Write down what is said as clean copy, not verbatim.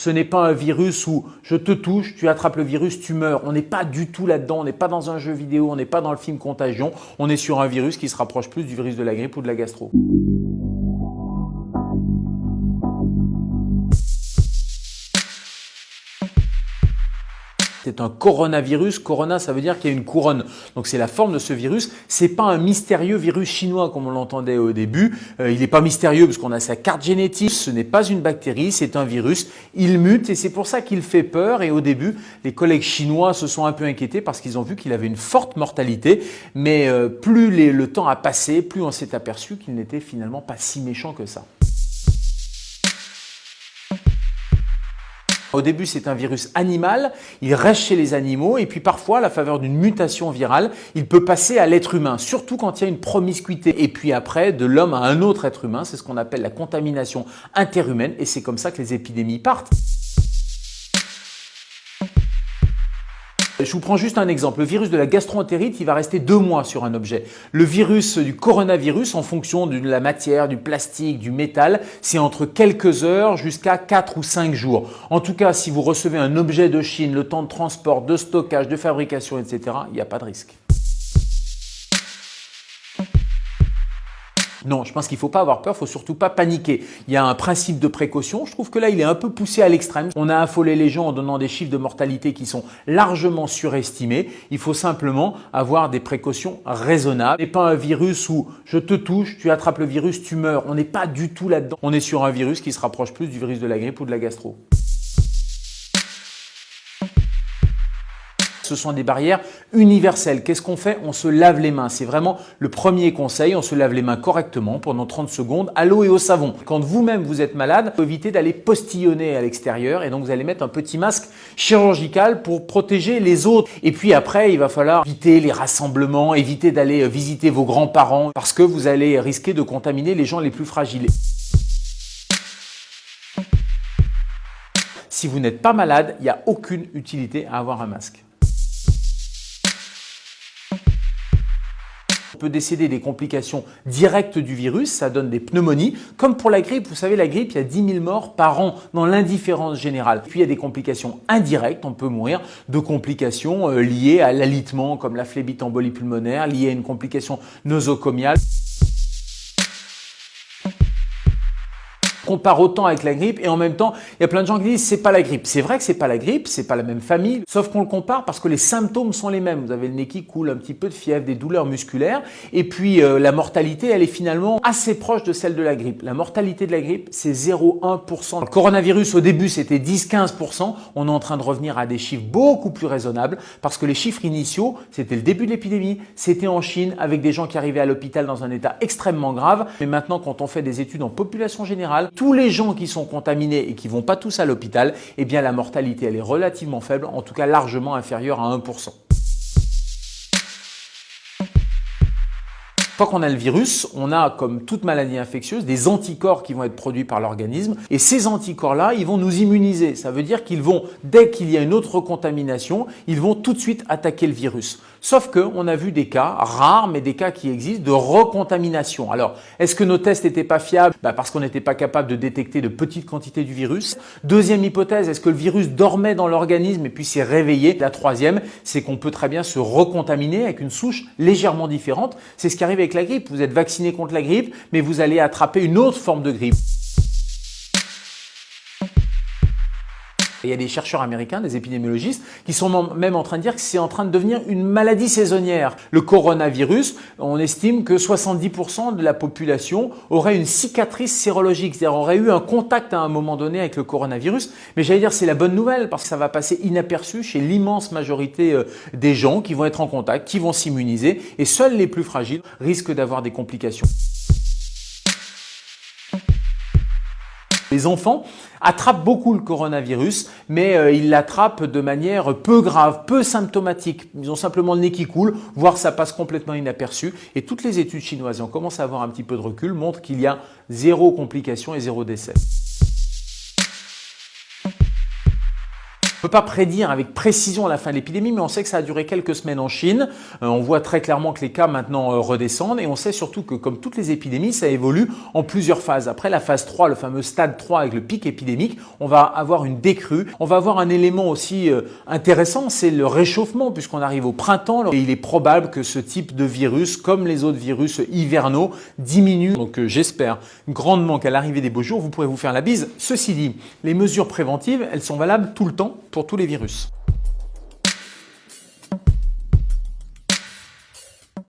Ce n'est pas un virus où je te touche, tu attrapes le virus, tu meurs. On n'est pas du tout là-dedans, on n'est pas dans un jeu vidéo, on n'est pas dans le film Contagion. On est sur un virus qui se rapproche plus du virus de la grippe ou de la gastro. C'est un coronavirus. Corona, ça veut dire qu'il y a une couronne. Donc c'est la forme de ce virus. C'est pas un mystérieux virus chinois comme on l'entendait au début. Il n'est pas mystérieux parce qu'on a sa carte génétique. Ce n'est pas une bactérie, c'est un virus. Il mute et c'est pour ça qu'il fait peur. Et au début, les collègues chinois se sont un peu inquiétés parce qu'ils ont vu qu'il avait une forte mortalité. Mais plus le temps a passé, plus on s'est aperçu qu'il n'était finalement pas si méchant que ça. Au début, c'est un virus animal, il reste chez les animaux et puis parfois, à la faveur d'une mutation virale, il peut passer à l'être humain, surtout quand il y a une promiscuité. Et puis après, de l'homme à un autre être humain, c'est ce qu'on appelle la contamination interhumaine et c'est comme ça que les épidémies partent. Je vous prends juste un exemple. Le virus de la gastro-entérite, il va rester 2 mois sur un objet. Le virus du coronavirus, en fonction de la matière, du plastique, du métal, c'est entre quelques heures jusqu'à 4 ou 5 jours. En tout cas, si vous recevez un objet de Chine, le temps de transport, de stockage, de fabrication, etc., il n'y a pas de risque. Non, je pense qu'il ne faut pas avoir peur, il ne faut surtout pas paniquer. Il y a un principe de précaution. Je trouve que là, il est un peu poussé à l'extrême. On a affolé les gens en donnant des chiffres de mortalité qui sont largement surestimés. Il faut simplement avoir des précautions raisonnables. Ce n'est pas un virus où je te touche, tu attrapes le virus, tu meurs. On n'est pas du tout là-dedans. On est sur un virus qui se rapproche plus du virus de la grippe ou de la gastro. Ce sont des barrières universelles. Qu'est-ce qu'on fait? On se lave les mains. C'est vraiment le premier conseil. On se lave les mains correctement pendant 30 secondes à l'eau et au savon. Quand vous-même vous êtes malade, évitez d'aller postillonner à l'extérieur et donc vous allez mettre un petit masque chirurgical pour protéger les autres. Et puis après, il va falloir éviter les rassemblements, éviter d'aller visiter vos grands-parents parce que vous allez risquer de contaminer les gens les plus fragiles. Si vous n'êtes pas malade, il n'y a aucune utilité à avoir un masque. On peut décéder des complications directes du virus, ça donne des pneumonies. Comme pour la grippe, vous savez, la grippe, il y a 10 000 morts par an dans l'indifférence générale. Puis il y a des complications indirectes, on peut mourir de complications liées à l'alitement comme la phlébite embolie pulmonaire, liées à une complication nosocomiale. On compare autant avec la grippe et en même temps, il y a plein de gens qui disent c'est pas la grippe. C'est vrai que c'est pas la grippe, c'est pas la même famille, sauf qu'on le compare parce que les symptômes sont les mêmes. Vous avez le nez qui coule, un petit peu de fièvre, des douleurs musculaires et puis la mortalité, elle est finalement assez proche de celle de la grippe. La mortalité de la grippe, c'est 0,1%. Le coronavirus, au début, c'était 10-15%. On est en train de revenir à des chiffres beaucoup plus raisonnables parce que les chiffres initiaux, c'était le début de l'épidémie, c'était en Chine avec des gens qui arrivaient à l'hôpital dans un état extrêmement grave. Mais maintenant, quand on fait des études en population générale, tous les gens qui sont contaminés et qui vont pas tous à l'hôpital, eh bien la mortalité elle est relativement faible, en tout cas largement inférieure à 1%. Une fois qu'on a le virus, on a, comme toute maladie infectieuse, des anticorps qui vont être produits par l'organisme et ces anticorps-là, ils vont nous immuniser. Ça veut dire qu'ils vont, dès qu'il y a une autre contamination, ils vont tout de suite attaquer le virus. Sauf qu'on a vu des cas rares, mais des cas qui existent, de recontamination. Alors, est-ce que nos tests n'étaient pas fiables? Parce qu'on n'était pas capable de détecter de petites quantités du virus. Deuxième hypothèse, est-ce que le virus dormait dans l'organisme et puis s'est réveillé? La troisième, c'est qu'on peut très bien se recontaminer avec une souche légèrement différente. C'est ce qui arrive avec la grippe. Vous êtes vacciné contre la grippe, mais vous allez attraper une autre forme de grippe. Il y a des chercheurs américains, des épidémiologistes, qui sont même en train de dire que c'est en train de devenir une maladie saisonnière. Le coronavirus, on estime que 70% de la population aurait une cicatrice sérologique, c'est-à-dire aurait eu un contact à un moment donné avec le coronavirus. Mais j'allais dire c'est la bonne nouvelle parce que ça va passer inaperçu chez l'immense majorité des gens qui vont être en contact, qui vont s'immuniser et seuls les plus fragiles risquent d'avoir des complications. Les enfants attrapent beaucoup le coronavirus, mais ils l'attrapent de manière peu grave, peu symptomatique. Ils ont simplement le nez qui coule, voire ça passe complètement inaperçu. Et toutes les études chinoises, et on commence à avoir un petit peu de recul, montrent qu'il y a 0 complication et 0 décès. On ne peut pas prédire avec précision la fin de l'épidémie, mais on sait que ça a duré quelques semaines en Chine. On voit très clairement que les cas maintenant redescendent et on sait surtout que comme toutes les épidémies, ça évolue en plusieurs phases. Après la phase 3, le fameux stade 3 avec le pic épidémique, on va avoir une décrue. On va avoir un élément aussi intéressant, c'est le réchauffement puisqu'on arrive au printemps et il est probable que ce type de virus, comme les autres virus hivernaux, diminue. Donc j'espère grandement qu'à l'arrivée des beaux jours, vous pourrez vous faire la bise. Ceci dit, les mesures préventives, elles sont valables tout le temps pour tous les virus.